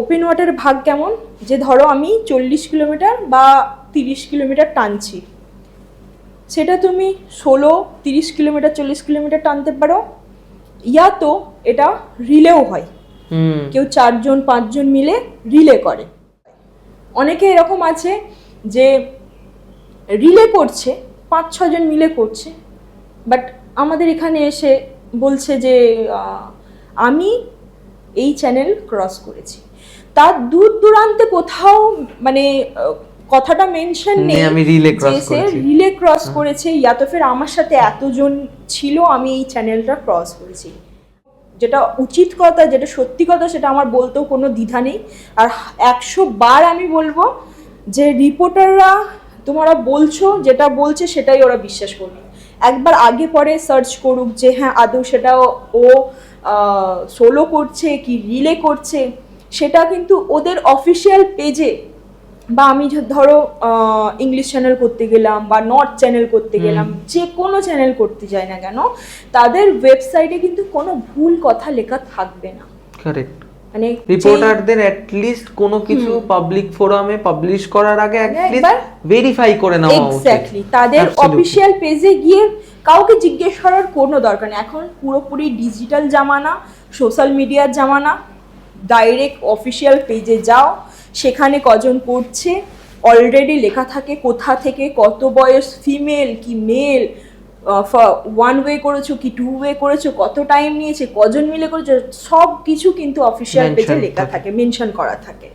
Open ওয়াটারের ভাগ কেমন, যে ধরো আমি 40 কিলোমিটার বা 30 কিলোমিটার টানছি, সেটা তুমি 16, 30 কিলোমিটার 40 কিলোমিটার টানতে পারো, ইয়া তো এটা রিলেও হয়, কেউ 4জন 5জন মিলে রিলে করে। অনেকে এরকম আছে যে রিলে করছে, 5-6 জন মিলে করছে, বাট আমাদের এখানে এসে বলছে যে আমি এই চ্যানেল ক্রস করেছি। তার দূর দূরান্তে কোথাও মানে কথাটা মেনশন নেই আমি রিলে যে সে রিলে ক্রস করেছে, ইয়া তো ফের আমার সাথে এতজন ছিল আমি এই চ্যানেলটা ক্রস করেছি। যেটা উচিত কথা, যেটা সত্যি কথা, সেটা আমার বলতেও কোনো দ্বিধা নেই। আর 100 বার আমি বলবো যে রিপোর্টাররা তোমরা বলছো, যেটা বলছে সেটাই ওরা বিশ্বাস করবে। একবার আগে পরে সার্চ করুক যে হ্যাঁ আদৌ সেটা ও সোলো করছে কি রিলে করছে, সেটা কিন্তু ওদের অফিসিয়াল পেজে, বা আমি ধরো ইংলিশ চ্যানেল করতে গেলাম বা নর্থ চ্যানেল করতে গেলাম, যে কোনো চ্যানেল করতে যাই না কেন, তাদের ওয়েবসাইটে কিন্তু কোনো ভুল কথা লেখা থাকবে না। কারেক্ট। মানে রিপোর্টারদের অ্যাটলিস্ট কোনো কিছু পাবলিক ফোরামে পাবলিশ করার আগে অ্যাটলিস্ট ভেরিফাই করে নেওয়া উচিত। এক্স্যাক্টলি, তাদের অফিসিয়াল পেজে গিয়ে কাউকে জিজ্ঞেস করার কোনো দরকার নেই। এখন পুরোপুরি ডিজিটাল জামানা, সোশ্যাল মিডিয়ার জামানা। ডাইরেক্ট অফিসিয়াল পেজে যাও, সেখানে কজন করছে অলরেডি লেখা থাকে, কোথা থেকে কত বয়স, ফিমেল কি মেল, 1 ওয়ে করেছো কি 2 ওয়ে করেছো, কত টাইম নিয়েছে, কজন মিলে করেছো, সব কিছু কিন্তু অফিসিয়াল পেজে লেখা থাকে, মেনশন করা থাকে।